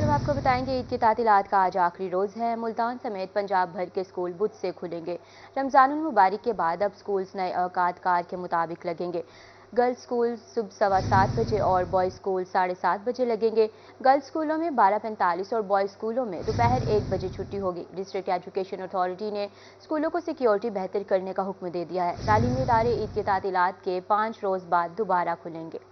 अब आपको बताएंगे ईद की तातीलात का आज आखिरी रोज़ है। मुल्तान समेत पंजाब भर के स्कूल बुध से खुलेंगे। रमज़ानुल मुबारक के बाद अब स्कूल्स नए औकात कार के मुताबिक लगेंगे। गर्ल्स स्कूल सुबह 7:15 बजे और बॉयज़ स्कूल 7:30 बजे लगेंगे। गर्ल्स स्कूलों में 12:45 और बॉयज़ स्कूलों में दोपहर 1 बजे छुट्टी होगी। डिस्ट्रिक्ट एजुकेशन अथॉरिटी ने स्कूलों को सिक्योरिटी बेहतर करने का हुक्म दे दिया है। तालीमी इदारे ईद की तातीलात के 5 रोज़ बाद दोबारा खुलेंगे।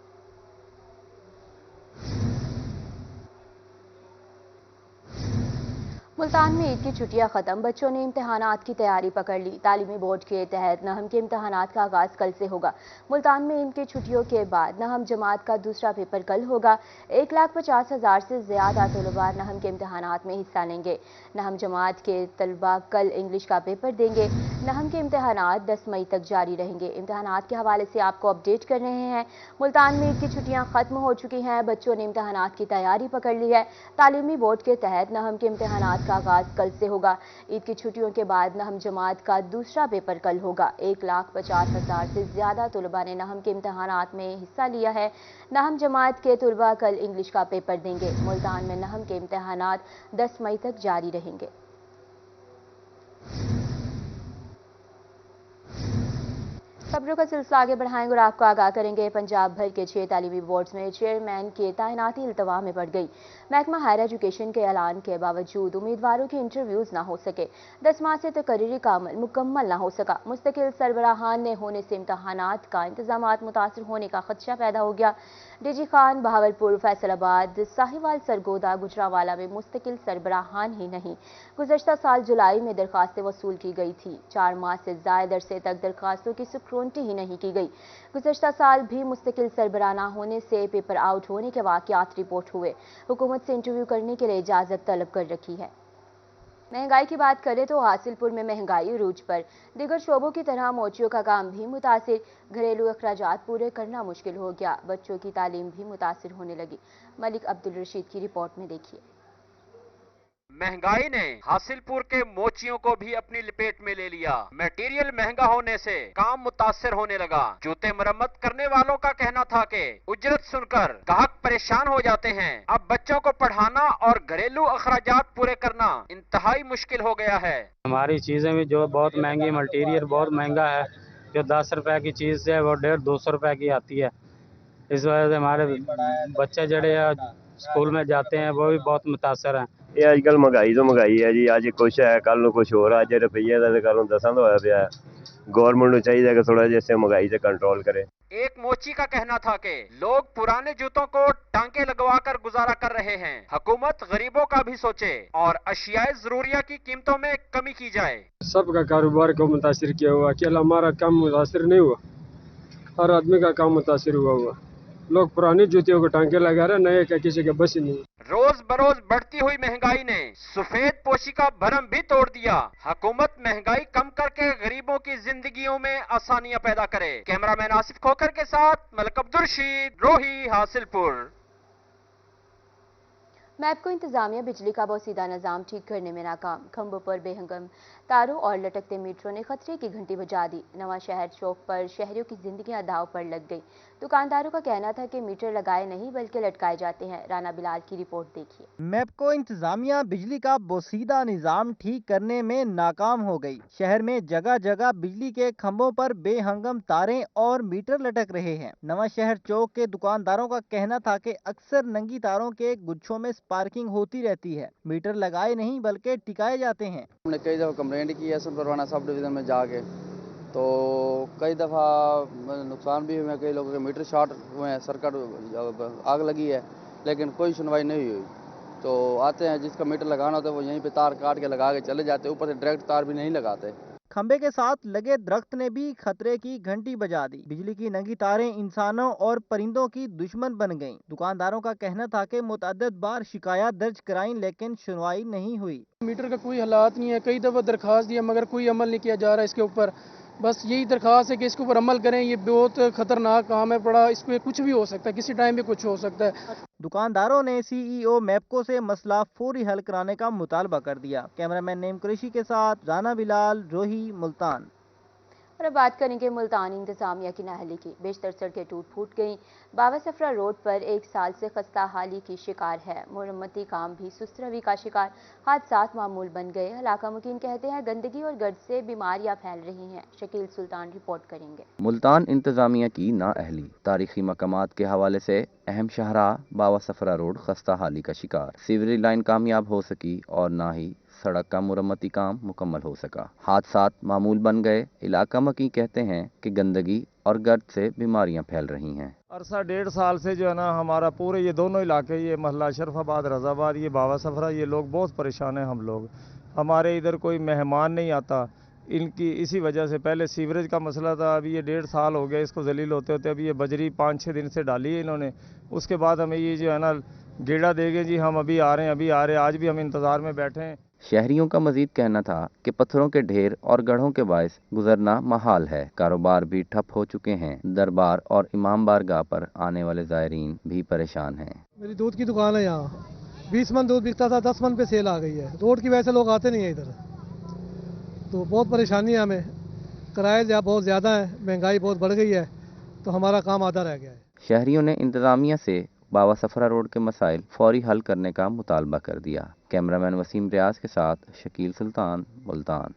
मुल्तान में ईद की छुट्टियां खत्म, बच्चों ने इम्तहानात की तैयारी पकड़ ली। तालीमी बोर्ड के तहत नहम के इम्तहानात का आगाज कल से होगा। मुल्तान में ईद की छुट्टियों के बाद नहम जमात का दूसरा पेपर कल होगा। 1,50,000 से ज्यादा तलबा नहम के इम्तहानात में हिस्सा लेंगे। नहम जमात के तलबा कल इंग्लिश का पेपर देंगे। नहम के इम्तहानात 10 मई तक जारी रहेंगे। इम्तहानात के हवाले से आपको अपडेट कर रहे हैं। मुल्तान में ईद की छुट्टियां खत्म हो चुकी हैं, बच्चों ने इम्तहानात की तैयारी पकड़ ली है। तालीमी बोर्ड के तहत नहम के इम्तहानात का आगाज कल से होगा। ईद की छुट्टियों के बाद नहम जमात का दूसरा पेपर कल होगा। 1,50,000 से ज्यादा तलबा ने नहम के इम्तहानात में हिस्सा लिया है। नहम जमात के तलबा कल इंग्लिश का पेपर देंगे। मुल्तान में नहम के इम्तहानात 10 मई तक जारी रहेंगे। खबरों का सिलसिला आगे बढ़ाएंगे और आपको आगाह करेंगे। पंजाब भर के 6 तालीमी बोर्ड्स में चेयरमैन की तैनाती इल्तवा में बढ़ गई। महकमा हायर एजुकेशन के ऐलान के बावजूद उम्मीदवारों के इंटरव्यूज न हो सके। 10 माह से तकरीरी का अमल मुकम्मल न हो सका। मुस्तकिल सरबराहान ने होने से इम्तहानात का इंतजामात मुतासर होने का खदशा पैदा हो गया। डीजी खान, बहावलपुर, फैसलाबाद, साहिवाल, सरगोदा, गुजरावाला में मुस्तकिल सरबराहान ही नहीं, गुज़श्ता साल जुलाई में दरखास्तें वसूल की गई थी। 4 माह से ज़ायद अरसे तक दरखास्तों की स्क्रूटनी ही नहीं की गई। गुज़श्ता साल भी मुस्तकिल सरबराह न होने से पेपर आउट होने के वाक़यात रिपोर्ट हुए। हुकूमत से इंटरव्यू करने के लिए इजाज़त तलब कर रखी है। महंगाई की बात करें तो हासिलपुर में महंगाई उरूज पर। दीगर शोबों की तरह मोचियों का काम भी मुतासिर। घरेलू अखराजात पूरे करना मुश्किल हो गया। बच्चों की तालीम भी मुतासिर होने लगी। मलिक अब्दुल रशीद की रिपोर्ट में देखिए। महंगाई ने हासिलपुर के मोचियों को भी अपनी लपेट में ले लिया। मटेरियल महंगा होने से काम मुतासर होने लगा। जूते मरम्मत करने वालों का कहना था कि उजरत सुनकर ग्राहक परेशान हो जाते हैं। अब बच्चों को पढ़ाना और घरेलू अखराजात पूरे करना इंतहाई मुश्किल हो गया है। हमारी चीजें भी जो बहुत महंगी, मटेरियल बहुत महंगा है। जो 10 रुपए की चीज है वो 150-200 रुपए की आती है। इस वजह से हमारे बच्चे जड़े स्कूल में जाते हैं वो भी बहुत मुतासर हैं। ਇਹ ਅੱਜ ਕੱਲ ਮਹਿੰਗਾਈ ਤੋਂ ਮਹਿੰਗਾਈ ਹੈ ਜੀ। ਅੱਜ ਕੁਛ ਹੈ, ਕੱਲ ਨੂੰ ਕੁਛ ਹੋਰ। ਅੱਜ ਰੁਪਈਏ ਦਾ ਤੇ ਕੱਲ ਨੂੰ 10 ਦਾ ਹੋਇਆ ਪਿਆ। ਗਵਰਨਮੈਂਟ ਨੂੰ ਚਾਹੀਦਾ ਕਿ ਥੋੜਾ ਜਿਹਾ ਇਸ ਮਹਿੰਗਾਈ ਤੇ ਕੰट्रोल करे। एक मोची का कहना था कि लोग पुराने जूतों को टांके लगवाकर गुजारा कर रहे हैं। हुकूमत गरीबों का भी सोचे और अशियाए जरूरिया की कीमतों में कमी की जाए। सबका कारोबार को मुतासिर किया हुआ, अकेला हमारा काम मुतासिर नहीं हुआ, हर आदमी का काम मुतासिर हुआ। लोग पुराने जूतियों को टांके लगा रहे, नए का किसी के बस ही नहीं। रोज बरोज बढ़ती हुई महंगाई ने सफेद पोशी का भरम भी तोड़ दिया। हुकूमत महंगाई कम करके गरीबों की जिंदगियों में आसानियां पैदा करे। कैमरामैन आसिफ खोकर के साथ मलिक अब्दुल रशीद, रोही, हासिलपुर। मैपको इंतजामिया बिजली का बोसीदा निज़ाम ठीक करने में नाकाम। खंभों पर बेहंगम तारों और लटकते मीटरों ने खतरे की घंटी बजा दी। नवा शहर चौक पर शहरियों की जिंदगियां दाव पर लग गई। दुकानदारों का कहना था कि मीटर लगाए नहीं बल्कि लटकाए जाते हैं। राना बिलाल की रिपोर्ट देखिए। मैपको इंतजामिया बिजली का बोसीदा निज़ाम ठीक करने में नाकाम हो गई। शहर में जगह जगह बिजली के खंभों पर बेहंगम तारें और मीटर लटक रहे हैं। नवा शहर चौक के दुकानदारों का कहना था कि अक्सर नंगी तारों के गुच्छों में स्पार्किंग होती रहती है। मीटर लगाए नहीं बल्कि टिकाए जाते हैं। हमने कई दफ़ा कंप्लेंट की है परवाना सब डिवीज़न में जाके, तो कई दफ़ा नुकसान भी हुए, कई लोगों के मीटर शॉर्ट हुए हैं, सर्किट आग लगी है, लेकिन कोई सुनवाई नहीं हुई। तो आते हैं, जिसका मीटर लगाना होता है वो यहीं पे तार काट के लगा के चले जाते, ऊपर से डायरेक्ट तार भी नहीं लगाते। खंबे के साथ लगे दरख्त ने भी खतरे की घंटी बजा दी। बिजली की नंगी तारें इंसानों और परिंदों की दुश्मन बन गईं। दुकानदारों का कहना था कि मुतअद्दिद बार शिकायत दर्ज कराई लेकिन सुनवाई नहीं हुई। मीटर का कोई हालात नहीं है, कई दफ़ा दरखास्त दिया मगर कोई अमल नहीं किया जा रहा इसके ऊपर। बस यही दरखास्त है कि इसके ऊपर अमल करें। ये बहुत खतरनाक काम है, बड़ा इस पर कुछ भी हो सकता है, किसी टाइम भी कुछ हो सकता है। दुकानदारों ने सीईओ मैपको से मसला फौरी हल कराने का मुतालबा कर दिया। कैमरामैन नेम कुरैशी के साथ राना बिलाल, रोही, मुल्तान। और अब बात करेंगे मुल्तान इंतजामिया की नाअहली की। बेशतर सड़कें टूट फूट गईं। बाबा सफरा रोड पर एक साल से खस्ता हाली की शिकार है। मुरम्मती काम भी सुस्त रवि का शिकार। हादसात मामूल बन गए। इलाका मुकीम कहते हैं गंदगी और गर्द से बीमारियां फैल रही हैं। शकील सुल्तान रिपोर्ट करेंगे। मुल्तान इंतजामिया की नाअहली। तारीखी मकामात के हवाले से अहम शाहराह बाबा सफरा रोड खस्ता हाली का शिकार। सीवरेज लाइन कामयाब हो सकी और ना ही सड़क का मुरम्मती काम मुकम्मल हो सका। हादसात मामूल बन गए। इलाका मकी कहते हैं कि गंदगी और गर्द से बीमारियां फैल रही हैं। अरसा 1.5 साल से जो है ना हमारा पूरे ये दोनों इलाके, ये महल्ला शरफाबाद, रजाबाद, ये बाबा सफरा, ये लोग बहुत परेशान हैं। हम लोग, हमारे इधर कोई मेहमान नहीं आता इनकी इसी वजह से। पहले सीवरेज का मसला था, अभी ये 1.5 साल हो गया इसको जलील होते होते। अभी ये बजरी 5-6 दिन से डाली है इन्होंने। उसके बाद हमें ये जो है ना गेड़ा देंगे जी, हम अभी आ रहे हैं, अभी आ रहे हैं। आज भी हम इंतज़ार में बैठे हैं। शहरियों का मजीद कहना था कि पत्थरों के ढेर और गढ़ों के बायस गुजरना महाल है। कारोबार भी ठप हो चुके हैं। दरबार और इमाम बारगाह पर आने वाले ज़ायरीन भी परेशान हैं। मेरी दूध की दुकान है यहाँ। 20 मन दूध बिकता था, 10 मन पे सेल आ गई है। रोड की वजह से लोग आते नहीं है इधर, तो बहुत परेशानी है हमें। किराए बहुत ज़्यादा है, महंगाई बहुत बढ़ गई है, तो हमारा काम आधा रह गया है। शहरियों ने इंतज़ामिया से बाबा सफरा रोड के मसाइल फौरी हल करने का मुतालबा कर दिया। कैमरामैन वसीम रियाज के साथ शकील सुल्तान, मुल्तान।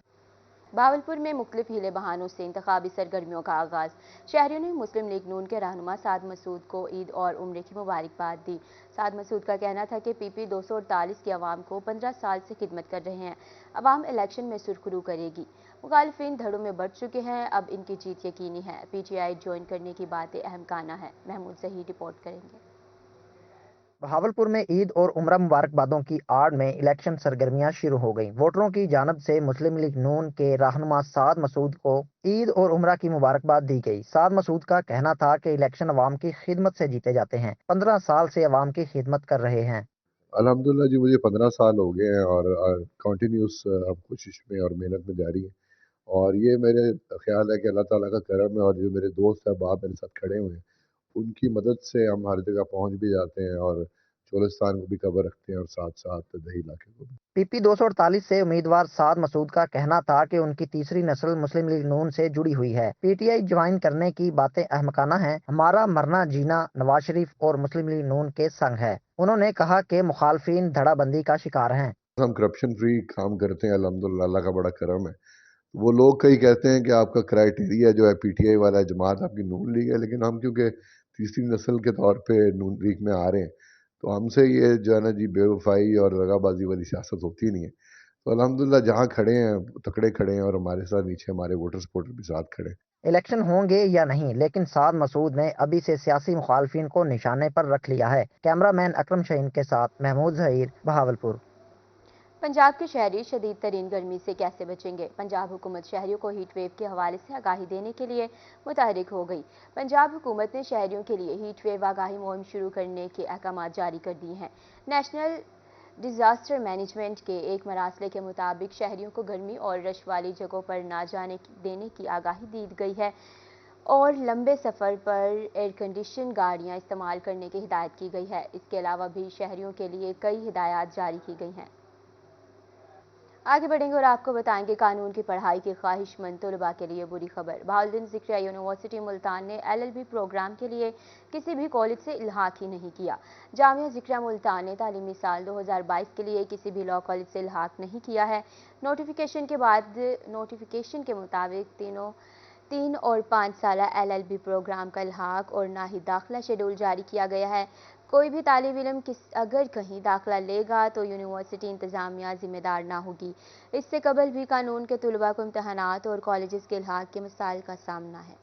बावलपुर में मुख्तलिफ हीले बहानों से इंतखाबी सरगर्मियों का आगाज। शहरियों ने मुस्लिम लीग नून के रहनुमा साद मसूद को ईद और उम्रे की मुबारकबाद दी। साद मसूद का कहना था कि पीपी 248 की आवाम को 15 साल से खिदमत कर रहे हैं। अवाम इलेक्शन में सुरखरू करेगी। मुखालिफिन धड़ों में बढ़ चुके हैं, अब इनकी जीत यकीनी है। पीटीआई ज्वाइन करने की बातें अहमकाना है। महमूद ज़हीर रिपोर्ट करेंगे। बहावलपुर में ईद और उम्रा मुबारकबादों की आड़ में इलेक्शन सरगर्मियां शुरू हो गईं। वोटरों की जानिब से मुस्लिम लीग नून के रहनुमा साद मसूद को ईद और उम्रा की मुबारकबाद दी गई। साद मसूद का कहना था कि इलेक्शन अवाम की खिदमत से जीते जाते हैं। 15 साल से अवाम की खिदमत कर रहे हैं। अल्हम्दुलिल्लाह जी, मुझे 15 साल हो गए हैं और कंटिन्यूस अब कोशिश में और मेहनत में जारी है। और ये मेरे ख्याल है कि अल्लाह ताला का करम है। और जो मेरे दोस्त अहबाब मेरे साथ खड़े हुए हैं, उनकी मदद से हम हर जगह पहुंच भी जाते हैं और चोलिस्तान को भी कवर रखते हैं और साथ साथ दही इलाके को भी। पीपी 248 से उम्मीदवार साद मसूद का कहना था कि उनकी तीसरी नस्ल मुस्लिम लीग नून से जुड़ी हुई है। पीटीआई ज्वाइन करने की बातें अहमकाना हैं। हमारा मरना जीना नवाज शरीफ और मुस्लिम लीग नून के संग है। उन्होंने कहा कि मुखालफिन धड़ाबंदी का शिकार हैं। हम करप्शन फ्री काम करते हैं, अल्हम्दुलिल्लाह, अल्लाह का बड़ा करम है। वो लोग कई कहते हैं कि आपका क्राइटेरिया जो है पीटीआई वाला जमात आपकी नून लीग है, लेकिन हम क्योंकि तीसरी नस्ल के तौर पे नून लीग में आ रहे हैं, तो हमसे ये जो है ना जी बेवफाई और दगाबाजी वाली सियासत होती नहीं है। तो अल्हम्दुलिल्लाह जहाँ खड़े हैं तकड़े खड़े हैं और हमारे साथ नीचे हमारे वोटर सपोर्टर भी साथ खड़े हैं। इलेक्शन होंगे या नहीं, लेकिन साद मसूद ने अभी से सियासी मुखालफिन को निशाने पर रख लिया है। कैमरामैन अकरम शहीन के साथ महमूद ज़हीर, बहावलपुर। पंजाब के शहरी शदीद तरीन गर्मी से कैसे बचेंगे? पंजाब हुकूमत शहरियों को हीट वेव के हवाले से आगाही देने के लिए मुतहरिक हो गई। पंजाब हुकूमत ने शहरियों के लिए हीट वेव आगाही मुहिम शुरू करने के अहकाम जारी कर दिए हैं। नेशनल डिजास्टर मैनेजमेंट के एक मरासले के मुताबिक शहरियों को गर्मी और रश वाली जगहों पर ना जाने देने की आगाही दी गई है और लंबे सफ़र पर एयर कंडीशन गाड़ियाँ इस्तेमाल करने की हिदायत की गई है। इसके अलावा भी शहरियों के लिए कई हिदायत जारी की गई हैं। आगे बढ़ेंगे और आपको बताएंगे कानून की पढ़ाई की ख्वाहिशमंद तलबा के लिए बुरी खबर। बहाउद्दीन ज़िक्रिया यूनिवर्सिटी मुल्तान ने LLB प्रोग्राम के लिए किसी भी कॉलेज से इल्हाक ही नहीं किया। जामिया ज़िक्रिया मुल्तान ने तालीमी साल 2022 के लिए किसी भी लॉ कॉलेज से इल्हाक नहीं किया है। नोटिफिकेशन के बाद नोटिफिकेशन के मुताबिक 3 और 5 साला LLB प्रोग्राम का इल्हाक और ना ही दाखिला शेड्यूल जारी किया गया है। कोई भी तालिब इल्म अगर कहीं दाखिला लेगा तो यूनिवर्सिटी इंतज़ामिया जिम्मेदार ना होगी। इससे कबल भी कानून के तलबा को इम्तहानात और कॉलेजेस के इल्हाक के मसाइल का सामना है।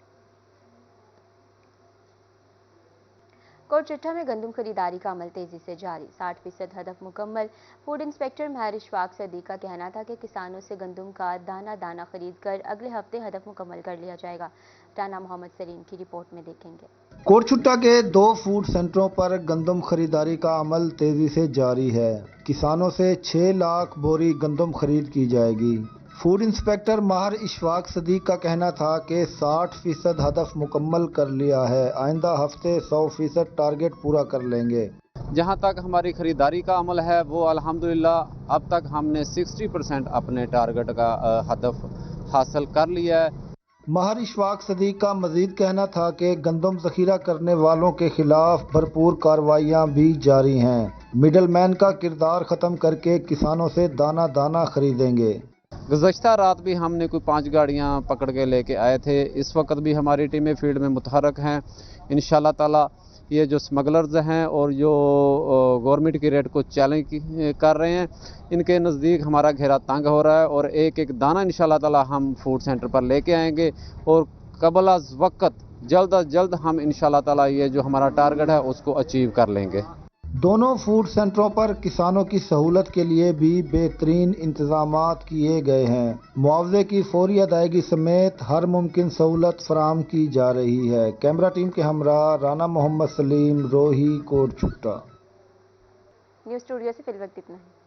कोटचट्टा में गंदम खरीदारी का अमल तेजी से जारी, 60% हदफ मुकम्मल। फूड इंस्पेक्टर महर इशफाक सदीक का कहना था कि किसानों से गंदम का दाना दाना खरीद कर अगले हफ्ते हदफ मुकम्मल कर लिया जाएगा। राना मोहम्मद सलीम की रिपोर्ट में देखेंगे। कोटचट्टा के 2 फूड सेंटरों पर गंदम खरीदारी का अमल तेजी से जारी है। किसानों से 6 लाख बोरी गंदम खरीद की जाएगी। फूड इंस्पेक्टर महर इशफाक सदीक का कहना था कि 60% हदफ मुकम्मल कर लिया है। आइंदा हफ्ते 100% टारगेट पूरा कर लेंगे। जहां तक हमारी खरीदारी का अमल है वो अल्हम्दुलिल्लाह अब तक हमने 60% अपने टारगेट का हदफ हासिल कर लिया है। माहर इशफाक सदीक का मजीद कहना था कि गंदम ज़ख़ीरा करने वालों के खिलाफ भरपूर कार्रवाइयाँ भी जारी हैं। मिडल मैन का किरदार ख़त्म करके किसानों से दाना दाना खरीदेंगे। गुज़श्ता रात भी हमने कोई 5 गाड़ियाँ पकड़ के लेके आए थे। इस वक्त भी हमारी टीमें फील्ड में मुतहरक हैं। इंशाल्लाह ताला ये जो स्मगलर्स हैं और जो गवर्नमेंट की रेट को चैलेंज कर रहे हैं, इनके नज़दीक हमारा घेरा तंग हो रहा है और एक एक दाना इंशाल्लाह ताला हम फूड सेंटर पर लेके आएंगे और कबल अज़ वक़्त जल्द अज जल्द हम इंशाल्लाह ताला ये जो हमारा टारगेट है उसको अचीव कर लेंगे। दोनों फूड सेंटरों पर किसानों की सहूलत के लिए भी बेहतरीन इंतजामात किए गए हैं। मुआवजे की फौरी अदायगी समेत हर मुमकिन सहूलत फराहम की जा रही है। कैमरा टीम के हमरा राना मोहम्मद सलीम, रोही, कोट छुट्टा। न्यूज़ स्टूडियो से फिल वक्त इतना है।